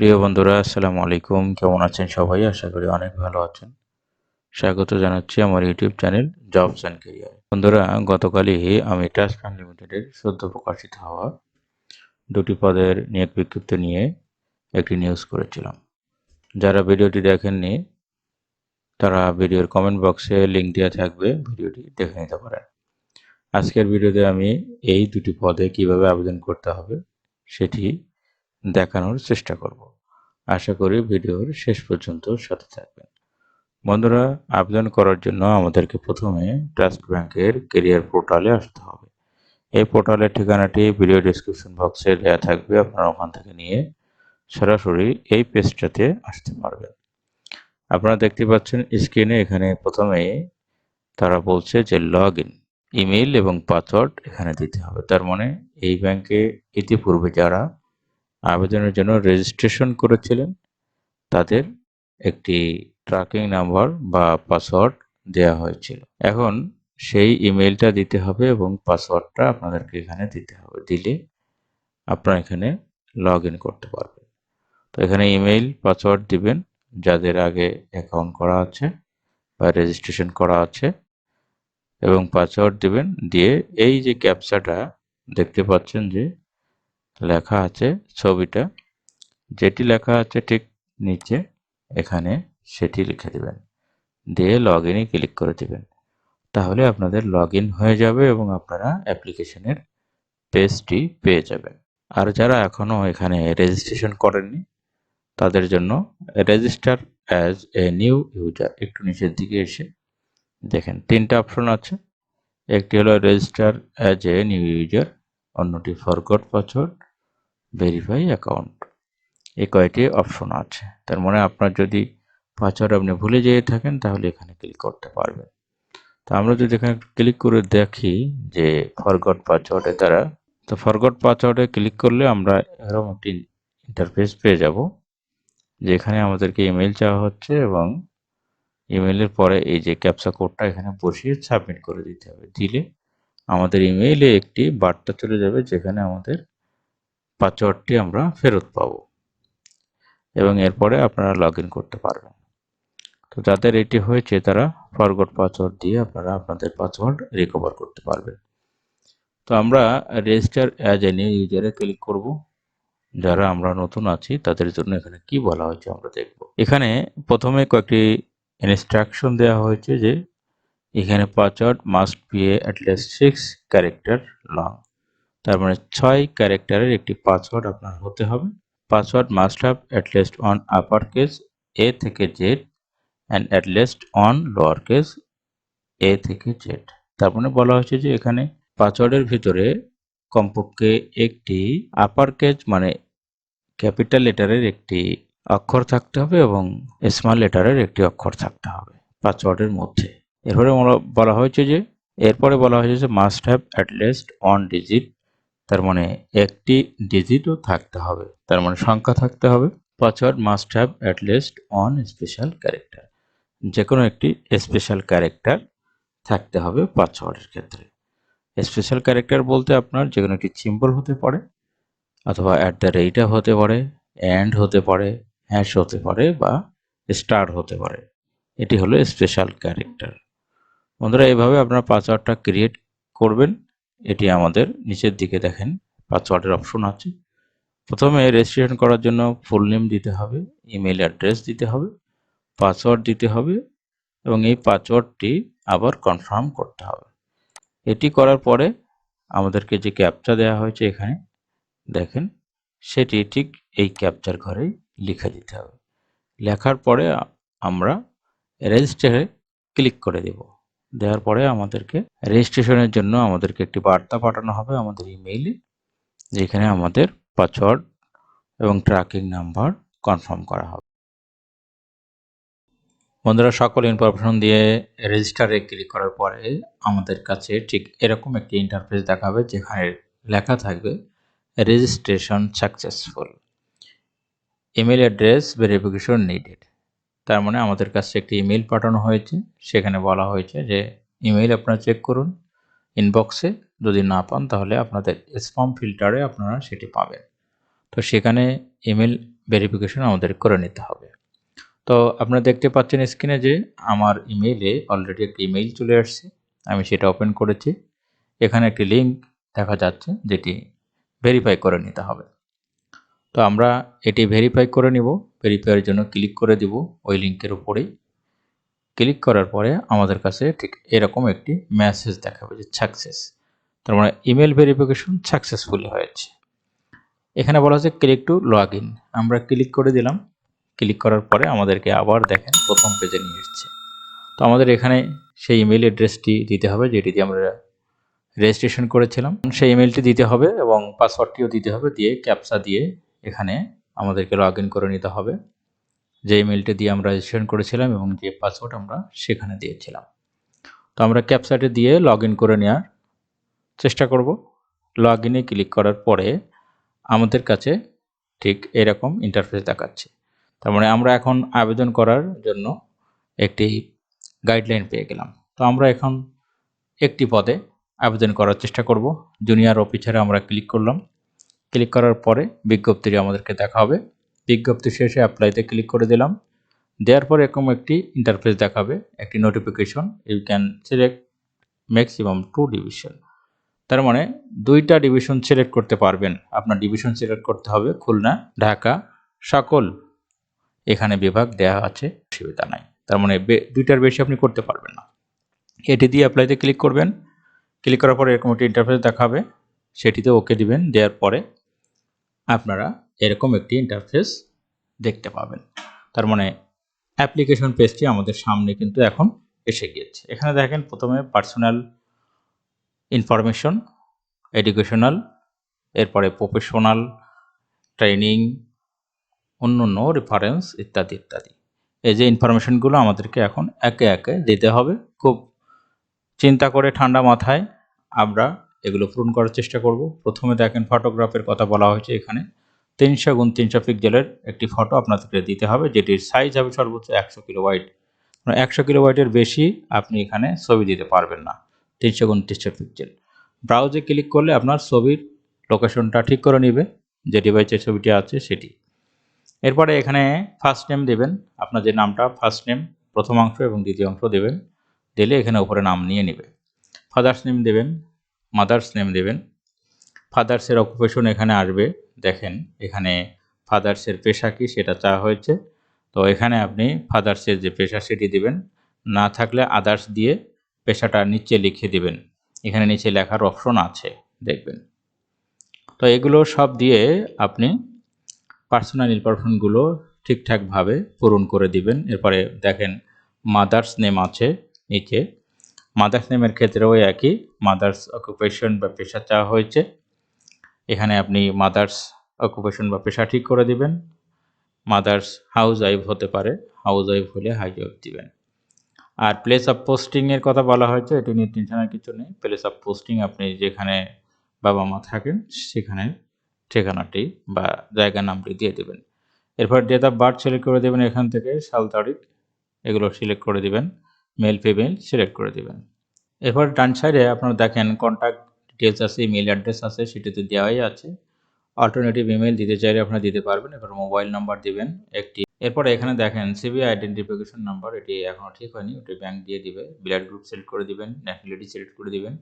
প্রিয় বন্ধুরা, আসসালামু আলাইকুম। কেমন আছেন সবাই? আশা করি অনেক ভালো আছেন। স্বাগত জানাচ্ছি আমার YouTube channel jobs and career. বন্ধুরা, গতকালই আমি ট্রাস্ট ফান্ড লিমিটেডের সদ্য প্রকাশিত হওয়া 2টি পদের নিয়োগ বিজ্ঞপ্তি নিয়ে একটি নিউজ করেছিলাম। যারা ভিডিওটি দেখেননি তারা ভিডিওর কমেন্ট বক্সে লিঙ্ক দেওয়া থাকবে, ভিডিওটি দেখে নিতে পারেন। আজকের ভিডিওতে আমি এই 2টি পদে কিভাবে আবেদন করতে হবে সেটি দেখানোর চেষ্টা করব। আশা করি ভিডিওর শেষ পর্যন্ত সাথে থাকবেন। বন্ধুরা, আবেদন করার জন্য আমাদেরকে প্রথমে ট্রাস্ট ব্যাংকের কেরিয়ার পোর্টালে আসতে হবে। এই পোর্টালের ঠিকানাটি ভিডিও ডেসক্রিপশন বক্সে দেওয়া থাকবে, আপনারা ওখান থেকে নিয়ে সরাসরি এই পেজটাতে আসতে পারবেন। আপনারা দেখতে পাচ্ছেন স্ক্রিনে, এখানে প্রথমেই তারা বলছে যে লগ ইন, ইমেইল এবং পাসওয়ার্ড এখানে দিতে হবে। তার মানে এই ব্যাংকে ইতিপূর্বে যারা আবেদনের জন্য রেজিস্ট্রেশন করেছিলেন তাদের একটি ট্র্যাকিং নাম্বার বা পাসওয়ার্ড দেওয়া হয়েছিল। এখন সেই ইমেইলটা দিতে হবে এবং পাসওয়ার্ডটা আপনাদেরকে এখানে দিতে হবে। দিলে আপনারা এখানে লগ ইন করতে পারবেন। তো এখানে ইমেইল পাসওয়ার্ড দিবেন যাদের আগে অ্যাকাউন্ট করা আছে বা রেজিস্ট্রেশন করা আছে, এবং পাসওয়ার্ড দিবেন। দিয়ে এই যে ক্যাপচাটা দেখতে পাচ্ছেন যে লেখা আছে, ছবিটা যেটি লেখা আছে ঠিক নিচে এখানে সেটি লিখে দিবেন, দিয়ে লগ ইনে ক্লিক করে দিবেন। তাহলে আপনাদের লগ ইন হয়ে যাবে এবং আপনারা অ্যাপ্লিকেশনের পেজটি পেয়ে যাবেন। আর যারা এখনও এখানে রেজিস্ট্রেশন করেননি তাদের জন্য register as a new user, একটু নিচের দিকে এসে দেখেন 3টা অপশন আছে। একটি হলো register as a new user, অন্যটি ফরগট পাসওয়ার্ড, ভেরিফাই অ্যাকাউন্ট। এই কয়টি অপশন আছে। তার মানে আপনার যদি পাসওয়ার্ড আপনি ভুলে যেয়ে থাকেন তাহলে এখানে ক্লিক করতে পারবেন। তো আমরা যদি এখানে ক্লিক করে দেখি যে ফরগট পাসওয়ার্ডে তারা, তো ফরগট পাসওয়ার্ডে ক্লিক করলে আমরা এরকম একটি ইন্টারফেস পেয়ে যাব, যেখানে আমাদেরকে ইমেল চাওয়া হচ্ছে এবং ইমেলের পরে এই যে ক্যাপচা কোডটা এখানে বসিয়ে সাবমিট করে দিতে হবে। দিলে আমাদের ইমেইলে একটি বার্তা চলে যাবে যেখানে আমাদের পাসওয়ার্ডটি আমরা ফেরত পাবো এবং এরপরে আপনারা লগ ইন করতে পারবেন। তো যাদের এটি হয়েছে তারা ফরগট পাসওয়ার্ড দিয়ে আপনারা আপনাদের পাসওয়ার্ড রিকভার করতে পারবেন। তো আমরা রেজিস্টার অ্যাজ এ নিউ ইউজারে ক্লিক করব। যারা আমরা নতুন আছি তাদের জন্য এখানে কি বলা হয়েছে আমরা দেখব। এখানে প্রথমে কয়েকটি ইনস্ট্রাকশন দেওয়া হয়েছে যে এখানে password must be at least 6 character long. তার মানে 6 ক্যারেক্টারের একটি পাসওয়ার্ড আপনার হতে হবে। Password must have at least one upper case A থেকে Z and at least one lower case A থেকে জেড। তার মানে বলা হয়েছে যে এখানে পাসওয়ার্ডের ভিতরে কমপক্ষে একটি আপার কেস মানে ক্যাপিটাল লেটারের একটি অক্ষর থাকতে হবে এবং স্মল লেটারের একটি অক্ষর থাকতে হবে পাসওয়ার্ডের মধ্যে। এরপরে বলা হয়েছে যে must have at least on digit, তার মানে একটি ডিজিটও থাকতে হবে, তার মানে সংখ্যা থাকতে হবে। Password must have at least on special character, যে কোনো একটি স্পেশাল ক্যারেক্টার থাকতে হবে পাসওয়ার্ডের ক্ষেত্রে। স্পেশাল ক্যারেক্টার বলতে আপনার যে কোনো একটি সিম্বল হতে পারে, অথবা অ্যাট দ্য রেটও হতে পারে, অ্যান্ড হতে পারে, হ্যাশ হতে পারে বা স্টার হতে পারে। এটি হলো স্পেশাল ক্যারেক্টার। বন্ধুরা, এইভাবে আপনারা পাসওয়ার্ডটা ক্রিয়েট করবেন। এটি আমাদের নিচের দিকে দেখেন পাসওয়ার্ডের অপশন আছে। প্রথমে রেজিস্ট্রেশন করার জন্য ফুল নেম দিতে হবে, ইমেল অ্যাড্রেস দিতে হবে, পাসওয়ার্ড দিতে হবে এবং এই পাসওয়ার্ডটি আবার কনফার্ম করতে হবে। এটি করার পরে আমাদেরকে যে ক্যাপচা দেওয়া হয়েছে এখানে দেখেন, সেটি ঠিক এই ক্যাপচার ঘরেই লিখে দিতে হবে। লেখার পরে আমরা রেজিস্টারে ক্লিক করে দেব। দেওয়ার পরে আমাদেরকে রেজিস্ট্রেশনের জন্য আমাদেরকে একটি বার্তা পাঠানো হবে আমাদের ইমেইলে, যেখানে আমাদের পাসওয়ার্ড এবং ট্র্যাকিং নাম্বার কনফার্ম করা হবে। বন্ধুরা, সকল ইনফরমেশন দিয়ে রেজিস্টারে ক্লিক করার পরে আমাদের কাছে ঠিক এরকম একটি ইন্টারফেস দেখাবে, যেখানে লেখা থাকবে registration successful, email address verification needed. তার মানে আমাদের কাছে একটি ইমেল পাঠানো হয়েছে, সেখানে বলা হয়েছে যে ইমেল আপনারা চেক করুন ইনবক্সে, যদি না পান তাহলে আপনাদের স্প্যাম ফিল্টারে আপনারা সেটি পাবেন। তো সেখানে ইমেল ভেরিফিকেশন আমাদের করে নিতে হবে। তো আপনারা দেখতে পাচ্ছেন স্ক্রিনে যে আমার ইমেইলে অলরেডি একটা ইমেইল চলে আসছে। আমি সেটা ওপেন করেছি। এখানে একটি লিঙ্ক দেখা যাচ্ছে যেটি ভেরিফাই করে নিতে হবে। তো আমরা এটি ভেরিফাই করে নিব। ভেরিফাইয়ের জন্য ক্লিক করে দিব ওই লিঙ্কের উপরেই। ক্লিক করার পরে আমাদের কাছে ঠিক এরকম একটি মেসেজ দেখাবে যে সাকসেস। তার মানে ইমেল ভেরিফিকেশন সাকসেসফুলি হয়েছে। এখানে বলা হচ্ছে ক্লিক টু লগ ইন। আমরা ক্লিক করে দিলাম। ক্লিক করার পরে আমাদেরকে আবার দেখেন প্রথম পেজে নিয়ে এসছে। তো আমাদের এখানে সেই ইমেল অ্যাড্রেসটি দিতে হবে যেটি দিয়ে আমরা রেজিস্ট্রেশন করেছিলাম। সেই ইমেলটি দিতে হবে এবং পাসওয়ার্ডটিও দিতে হবে, দিয়ে ক্যাপচা দিয়ে এখানে আমাদেরকে লগ ইন করে নিতে হবে। যে ইমেলটি দিয়ে আমরা রেজিস্ট্রেশন করেছিলাম এবং যে পাসওয়ার্ড আমরা সেখানে দিয়েছিলাম। তো আমরা ক্যাপচাটি দিয়ে লগ ইন করে নেওয়ার চেষ্টা করব। লগ ইনে ক্লিক করার পরে আমাদের কাছে ঠিক এরকম ইন্টারফেস দেখাচ্ছে। তার মানে আমরা এখন আবেদন করার জন্য একটি গাইডলাইন পেয়ে গেলাম। তো আমরা এখন একটি পদে আবেদন করার চেষ্টা করব। জুনিয়র অফিসারে আমরা ক্লিক করলাম। ক্লিক করার পরে বিজ্ঞপ্তিটি আমাদেরকে দেখা হবে। বিজ্ঞপ্তি শেষে অ্যাপ্লাইতে ক্লিক করে দিলাম। দেওয়ার পরে এরকম একটি ইন্টারফেস দেখাবে, একটি notification, you can select maximum 2 division. তার মানে 2টা ডিভিশন সিলেক্ট করতে পারবেন। আপনার ডিভিশন সিলেক্ট করতে হবে খুলনা, ঢাকা, সকল এখানে বিভাগ দেওয়া আছে, অসুবিধা নাই। তার মানে 2টার বেশি আপনি করতে পারবেন না। এটি দিয়ে অ্যাপ্লাইতে ক্লিক করবেন। ক্লিক করার পরে এরকম একটি ইন্টারফেস দেখাবে, সেটিতে ওকে দিবেন। দেওয়ার পরে আপনারা এরকম একটি ইন্টারফেস দেখতে পাবেন। তার মানে অ্যাপ্লিকেশন পেজটি আমাদের সামনে কিন্তু এখন এসে গিয়েছে। এখানে দেখেন প্রথমে পার্সোনাল ইনফরমেশন, এডুকেশনাল, এরপরে প্রফেশনাল, ট্রেনিং, অন্যান্য রেফারেন্স ইত্যাদি ইত্যাদি। এই যে ইনফরমেশনগুলো আমাদেরকে এখন একে একে দিতে হবে। খুব চিন্তা করে ঠান্ডা মাথায় আমরা এগুলো পূরণ করার চেষ্টা করব। প্রথমে দেখেন ফটোগ্রাফের কথা বলা হয়েছে। এখানে 300x300 পিক্সেলের একটি ফটো আপনাদেরকে দিতে হবে, যেটির সাইজ হবে সর্বোচ্চ 100 কিলোবাইট। 100 কিলোবাইটের বেশি আপনি এখানে ছবি দিতে পারবেন না। 300x300 pixel. ব্রাউজে ক্লিক করলে আপনার ছবির লোকেশনটা ঠিক করে নেবে, যে ডিভাইসের ছবিটি আছে সেটি। এরপরে এখানে ফার্স্ট নেম দেবেন, আপনার যে নামটা ফার্স্ট নেম প্রথম অংশ এবং দ্বিতীয় অংশ দেবেন। দিলে এখানে উপরে নাম নিয়ে নেবে। ফাদার্স নেম দেবেন, মাদার্স নেম দেবেন। ফাদার্সের অকুপেশন এখানে আসবে। দেখেন এখানে ফাদার্সের পেশা কি সেটা চাওয়া হয়েছে। তো এখানে আপনি ফাদার্সের যে পেশা সেটি দিবেন। না থাকলে আদার্স দিয়ে পেশাটা নিচে লিখে দিবেন। এখানে নিচে লেখার অপশন আছে, দেখবেন। তো এগুলো সব দিয়ে আপনি পার্সোনাল ইনফরমেশনগুলো ঠিকঠাকভাবে পূরণ করে দিবেন। এরপরে দেখেন মাদার্স নেম আছে নিচে। মাদার্স নেমের ক্ষেত্রেও একই, মাদার্স অকুপেশন বা পেশা চাওয়া হয়েছে। এখানে আপনি মাদার্স অকুপেশন বা পেশা ঠিক করে দিবেন। মাদার্স হাউস ওয়াইফ হতে পারে, হাউস ওয়াইফ হলে হাউস ওয়াইফ দিবেন। আর প্লেস অফ পোস্টিংয়ের কথা বলা হয়েছে, এটি নিয়ে টেনশনের কিছু নেই। প্লেস অফ পোস্টিং আপনি যেখানে বাবা মা থাকেন সেখানে ঠিকানাটি বা জায়গার নামটি দিয়ে দেবেন। এরপর ডেট অফ বার্থ সিলেক্ট করে দেবেন, এখান থেকে সাল তারিখ এগুলো সিলেক্ট করে দিবেন। মেল ফিমেল সিলেক্ট করে দিবেন। এরপর ডান সাইডে আপনারা দেখেন কন্ট্যাক্ট ডিটেলস আছে, ইমেল অ্যাড্রেস আছে, সেটিতে দেওয়াই আছে। অল্টারনেটিভ ইমেল দিতে চাইলে আপনারা দিতে পারবেন। এরপর মোবাইল নাম্বার দিবেন একটি। এরপরে এখানে দেখেন সিবি আইডেন্টিফিকেশন নাম্বার, এটি এখনও ঠিক হয়নি, ওটি ব্যাংক দিয়ে দিবে। ব্লাড গ্রুপ সিলেক্ট করে দিবেন, ন্যাশনালিটি সিলেক্ট করে দিবেন,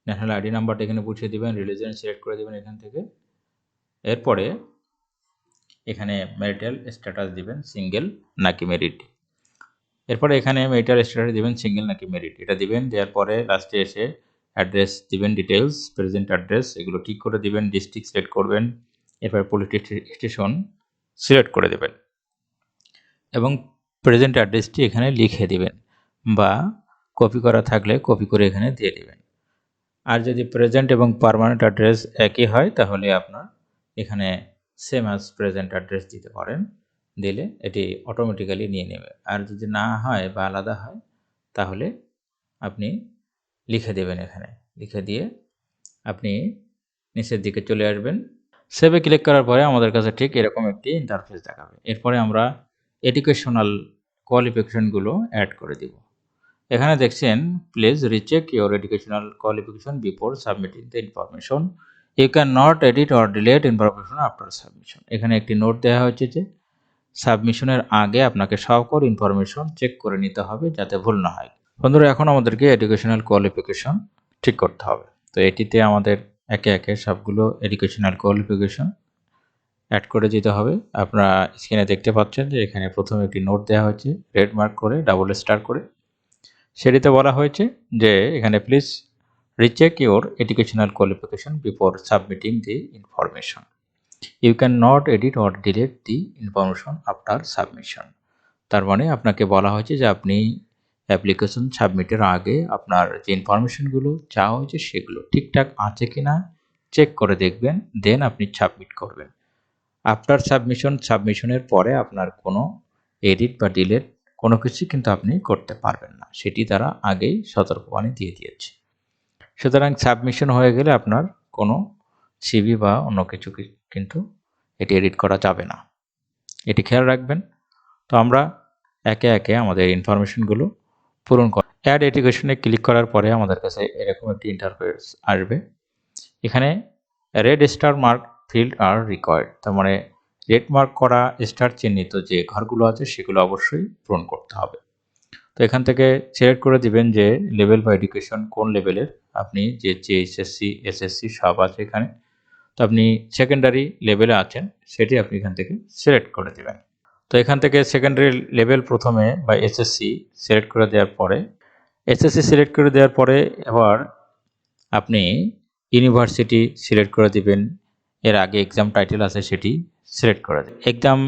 ন্যাশনাল আইডি নাম্বারটা এখানে বসিয়ে দিবেন, রিলিজিয়ন সিলেক্ট করে দিবেন এখান থেকে। এরপরে এখানে ম্যারিটাল স্ট্যাটাস দিবেন, সিঙ্গেল নাকি ম্যারিড। এরপরে এখানে ম্যারিটাল স্ট্যাটাস দিবেন সিঙ্গেল নাকি ম্যারিড, এটা দিবেন। দেওয়ার পরে লাস্টে এসে অ্যাড্রেস দিবেন, ডিটেলস, প্রেজেন্ট অ্যাড্রেস এগুলো ঠিক করে দিবেন। ডিস্ট্রিক্ট সিলেক্ট করবেন। এরপর পুলিশ স্টেশন সিলেক্ট করে দেবেন এবং প্রেজেন্ট অ্যাড্রেসটি এখানে লিখে দিবেন, বা কপি করা থাকলে কপি করে এখানে দিয়ে দিবেন। আর যদি প্রেজেন্ট এবং পার্মানেন্ট অ্যাড্রেস একই হয় তাহলে আপনার এখানে সেম অ্যাজ প্রেজেন্ট অ্যাড্রেস দিতে পারেন। দিলে এটি অটোমেটিক্যালি নিয়ে নেবে। আর যদি না হয় বা আলাদা হয় তাহলে আপনি লিখে দেবেন। এখানে লিখে দিয়ে আপনি নিচের দিকে চলে আসবেন। সেভে ক্লিক করার পরে আমাদের কাছে ঠিক এরকম একটি ইন্টারফেস দেখাবে। এরপরে আমরা এডুকেশনাল কোয়ালিফিকেশনগুলো অ্যাড করে দিব। এখানে দেখছেন please recheck your educational qualification before submitting the information you can not edit or delete information after submission. এখানে একটি নোট দেওয়া হয়েছে যে সাবমিশনের আগে আপনাকে সকল ইনফরমেশন চেক করে নিতে হবে যাতে ভুল না হয়। বন্ধুরা, এখন আমাদেরকে এডুকেশনাল কোয়ালিফিকেশন ঠিক করতে হবে। তো এটিতে আমাদের একে একে সবগুলো এডুকেশনাল কোয়ালিফিকেশন অ্যাড করে দিতে হবে। আপনারা স্ক্রিনে দেখতে পাচ্ছেন যে এখানে প্রথমে একটি নোট দেওয়া হয়েছে রেড মার্ক করে ডাবল স্টার করে। সেটিতে বলা হয়েছে যে এখানে please recheck your educational qualification before submitting the information. You can not edit or delete the information after submission. তার মানে আপনাকে বলা হয়েছে যে আপনি অ্যাপ্লিকেশন সাবমিটের আগে আপনার যে ইনফরমেশনগুলো চাওয়া হয়েছে সেগুলো ঠিকঠাক আছে কি না চেক করে দেখবেন, দেন আপনি সাবমিট করবেন। আফটার সাবমিশনের পরে আপনার কোনো এডিট বা ডিলিট কোনো কিছু কিন্তু আপনি করতে পারবেন না, সেটি তারা আগেই সতর্কবাণী দিয়ে দিয়েছে। সুতরাং সাবমিশন হয়ে গেলে আপনার কোনো সিভি বা অন্য কিছু কিন্তু এটি এডিট করা যাবে না, এটি খেয়াল রাখবেন। তো আমরা একে একে আমাদের ইনফরমেশনগুলো পূরণ করি। অ্যাড এডুকেশনে ক্লিক করার পরে আমাদের কাছে এরকম একটি ইন্টারফেস আসবে। এখানে রেড স্টার মার্ক ফিল্ড আর রিকোয়ার্ড, তার মানে রেড মার্ক করা স্টার চিহ্নিত যে ঘরগুলো আছে সেগুলো অবশ্যই পূরণ করতে হবে। তো এখান থেকে সিলেক্ট করে দিবেন যে লেভেল বা এডুকেশন কোন লেভেলের, আপনি যে এইচএসসি এসএসসি সব আছে এখানে। তো আপনি সেকেন্ডারি লেভেলে আছেন সেটি আপনি এখান থেকে সিলেক্ট করে দেবেন। তো এখান থেকে সেকেন্ডারি লেভেল প্রথমে বা এসএসসি সিলেক্ট করে দেওয়ার পরে সিলেক্ট করে দেওয়ার পরে এবার আপনি ইউনিভার্সিটি সিলেক্ট করে দিবেন। এর আগে এক্সাম টাইটেল আছে সেটি সিলেক্ট করে দেবেন। এক্সাম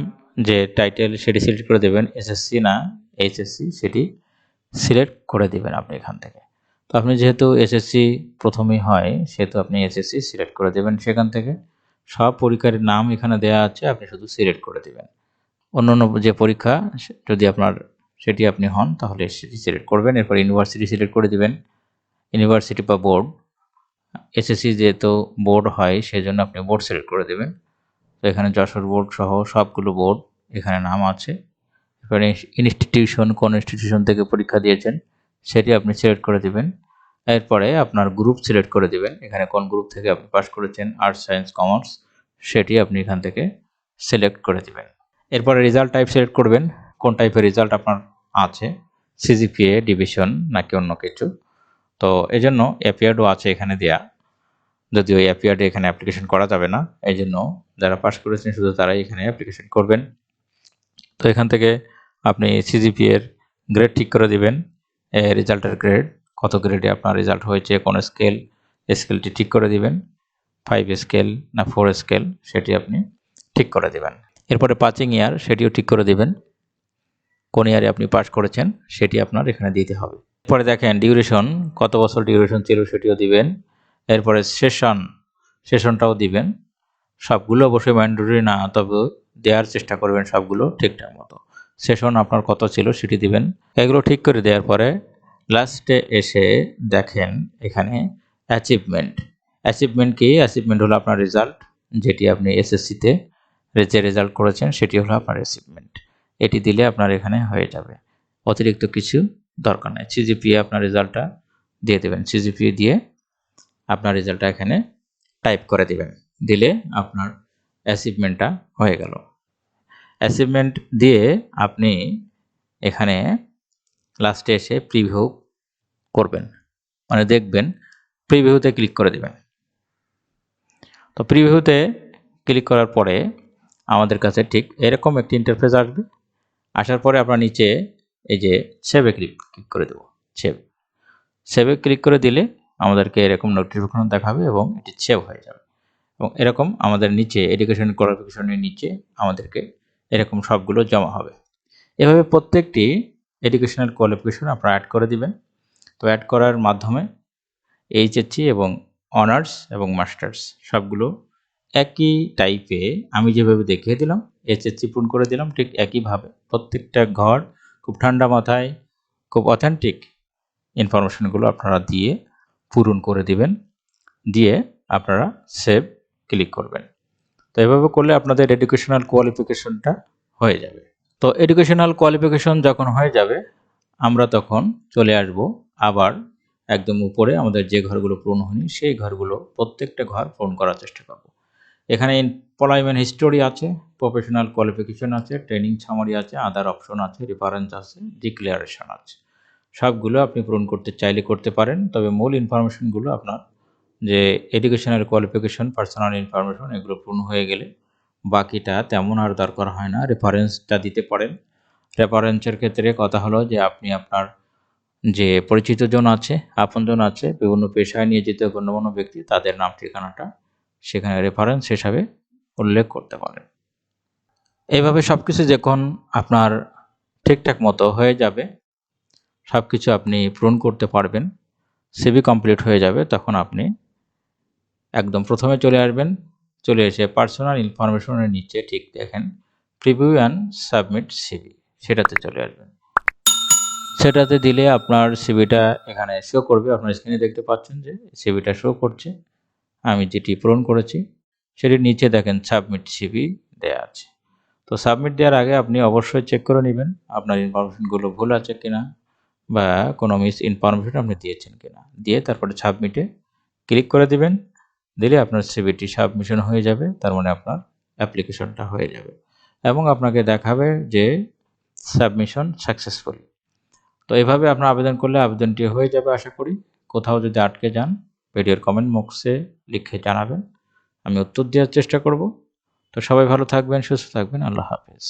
যে টাইটেল সেটি সিলেক্ট করে দেবেন, এসএসসি না এইচএসসি সেটি সিলেক্ট করে দিবেন আপনি এখান থেকে। তো আপনি যেহেতু এসএসসি প্রথমেই হয় সেহেতু আপনি এসএসসি সিলেক্ট করে দেবেন। সেখান থেকে সব পরীক্ষার নাম এখানে দেওয়া আছে, আপনি শুধু সিলেক্ট করে দেবেন। অন্যান্য যে পরীক্ষা যদি আপনার সেটি আপনি হন তাহলে সেটি সিলেক্ট করবেন। এরপর ইউনিভার্সিটি সিলেক্ট করে দিবেন, ইউনিভার্সিটি বা বোর্ড। এসএসসি যেহেতু বোর্ড হয় সেজন্য আপনি বোর্ড সিলেক্ট করে দেবেন। তো এখানে যশোর বোর্ড সহ সবগুলো বোর্ড এখানে নাম আছে। এরপরে ইনস্টিটিউশন কোন ইনস্টিটিউশন থেকে পরীক্ষা দিয়েছেন সেটি আপনি সিলেক্ট করে দিবেন। এরপরে আপনার গ্রুপ সিলেক্ট করে দিবেন, এখানে কোন গ্রুপ থেকে আপনি পাস করেছেন, আর্টস সায়েন্স কমার্স সেটি আপনি এখান থেকে সিলেক্ট করে দিবেন। এরপরে রেজাল্ট টাইপ সিলেক্ট করবেন, কোন টাইপের রেজাল্ট আপনার আছে, সিজিপিএ, ডিভিশন নাকি অন্য কিছু। তো এই জন্য অ্যাপিয়ার্ডও আছে এখানে দেয়া, যদিও এই অ্যাপিয়ার্ডে এখানে অ্যাপ্লিকেশন করা যাবে না, এই জন্য যারা পাস করেছেন শুধু তারাই এখানে অ্যাপ্লিকেশন করবেন। তো এখান থেকে আপনি সিজিপিএর গ্রেড ঠিক করে দিবেন, রেজাল্টের গ্রেড কত গ্রেডে আপনার রেজাল্ট হয়েছে, কোন স্কেলটি ঠিক করে দিবেন, 5 স্কেল না 4 স্কেল সেটি আপনি ঠিক করে দিবেন। এরপরে পাসিং ইয়ার সেটিও ঠিক করে দিবেন, কোন ইয়ারে আপনি পাস করেছেন সেটি আপনার এখানে দিতে হবে। এরপরে দেখেন ডিউরেশন, কত বছর ডিউরেশন ছিল সেটিও দিবেন। এরপরে সেশনটাও দিবেন। সবগুলো অবশ্যই ম্যান্ডেটরি না, তবে দেওয়ার চেষ্টা করবেন সবগুলো ঠিকঠাক মতো। সেশন আপনার কত ছিল সেটি দিবেন। এগুলো ঠিক করে দেওয়ার পরে লাস্টে এসে দেখেন এখানে অ্যাচিভমেন্ট কি? অ্যাচিভমেন্ট হলো আপনার রেজাল্ট, যেটি আপনি এসএসসিতে যে রেজাল্ট করেছেন সেটি হলো আপনার অ্যাচিভমেন্ট। এটি দিলে আপনার এখানে হয়ে যাবে, অতিরিক্ত কিছু দরকার নেই। সিজিপিএ আপনার রেজাল্টটা দিয়ে দেবেন, সিজিপিএ দিয়ে আপনার রেজাল্টটা এখানে টাইপ করে দিবেন, দিলে আপনার অ্যাচিভমেন্টটা হয়ে গেল। অ্যাচিভমেন্ট দিয়ে আপনি এখানে লাস্টে এসে প্রিভিউ করবেন, মানে দেখবেন, প্রিভিউতে ক্লিক করে দেবেন। তো প্রিভিউতে ক্লিক করার পরে আমাদের কাছে ঠিক এরকম একটি ইন্টারফেস আসবে। আসার পরে আপনার নিচে এই যে সেভে ক্লিক করে দেবো, সেভে ক্লিক করে দিলে আমাদেরকে এরকম নোটিফিকেশন দেখাবে এবং এটি সেভ হয়ে যাবে। এবং এরকম আমাদের নিচে এডুকেশন কোয়ালিফিকেশনের নিচে আমাদেরকে এরকম সবগুলো জমা হবে। এভাবে প্রত্যেকটি এডুকেশনাল কোয়ালিফিকেশন আপনারা অ্যাড করে দিবেন। তো অ্যাড করার মাধ্যমে এইচএসসি এবং অনার্স এবং মাস্টার্স সবগুলো একই টাইপে আমি যেভাবে দেখিয়ে দিলাম, এইচএসসি পূরণ করে দিলাম, ঠিক একইভাবে প্রত্যেকটা ঘর খুব ঠান্ডা মাথায় খুব অথেন্টিক ইনফরমেশনগুলো আপনারা দিয়ে পূরণ করে দিবেন, দিয়ে আপনারা সেভ ক্লিক করবেন। তো এভাবে করলে আপনাদের এডুকেশনাল কোয়ালিফিকেশনটা হয়ে যাবে। তো এডুকেশনাল কোয়ালিফিকেশন যখন হয়ে যাবে আমরা তখন চলে আসব আবার একদম উপরে আমাদের যে ঘরগুলো পূরণ হয়নি সেই ঘরগুলো প্রত্যেকটা ঘর পূরণ করার চেষ্টা করব। এখানে এমপ্লয়মেন্ট হিস্টোরি আছে, প্রফেশনাল কোয়ালিফিকেশন আছে, ট্রেনিং সামারি আছে, আদার অপশন আছে, রেফারেন্স আছে, ডিক্লারেশন আছে। সবগুলো আপনি পূরণ করতে চাইলে করতে পারেন, তবে মূল ইনফরমেশনগুলো আপনার যে এডুকেশনাল কোয়ালিফিকেশন, পার্সোনাল ইনফরমেশন এগুলো পূর্ণ হয়ে গেলে বাকিটা তেমন আর দরকার হয় না। রেফারেন্সটা দিতে পারেন। রেফারেন্সের ক্ষেত্রে কথা হলো যে আপনি আপনার যে পরিচিতজন আছে, আপনজন আছে, বিভিন্ন পেশায় নিয়োজিত গণ্যমান্য ব্যক্তি তাদের নাম ঠিকানাটা সেখানে রেফারেন্স হিসাবে উল্লেখ করতে পারেন। এইভাবে সব কিছু যখন আপনার ঠিকঠাক মতো হয়ে যাবে, সব কিছু আপনি পূরণ করতে পারবেন, সিভি কমপ্লিট হয়ে যাবে, তখন আপনি একদম প্রথমে চলে আসবেন। চলে এসে পার্সোনাল ইনফরমেশনের নিচে ঠিক দেখেন প্রিভিউ অ্যান্ড সাবমিট সিভি, সেটাতে চলে আসবেন। সেটাতে দিলে আপনার সিভিটা এখানে শো করবে। আপনার স্ক্রিনে দেখতে পাচ্ছেন যে সিভিটা শো করছে। আমি যেটি পূরণ করেছি সেটির নিচে দেখেন সাবমিট সিভি দেয়া আছে। তো সাবমিট দেওয়ার আগে আপনি অবশ্যই চেক করে নেবেন আপনার ইনফরমেশনগুলো ভুল আছে কিনা বা কোনো মিস ইনফরমেশন আপনি দিয়েছেন কিনা। দিয়ে তারপরে সাবমিটে ক্লিক করে দিবেন। দিলে আপনার সিভিটি সাবমিশন হয়ে যাবে, তার মানে আপনার অ্যাপ্লিকেশনটা হয়ে যাবে এবং আপনাকে দেখাবে যে সাবমিশন সাকসেসফুল। তো এভাবে আপনার আবেদন করলে আবেদনটি হয়ে যাবে আশা করি। কোথাও যদি আটকে যান ভিডিওর কমেন্ট বক্সে লিখে জানাবেন, আমি উত্তর দেওয়ার চেষ্টা করব। তো সবাই ভালো থাকবেন, সুস্থ থাকবেন। আল্লাহ হাফেজ।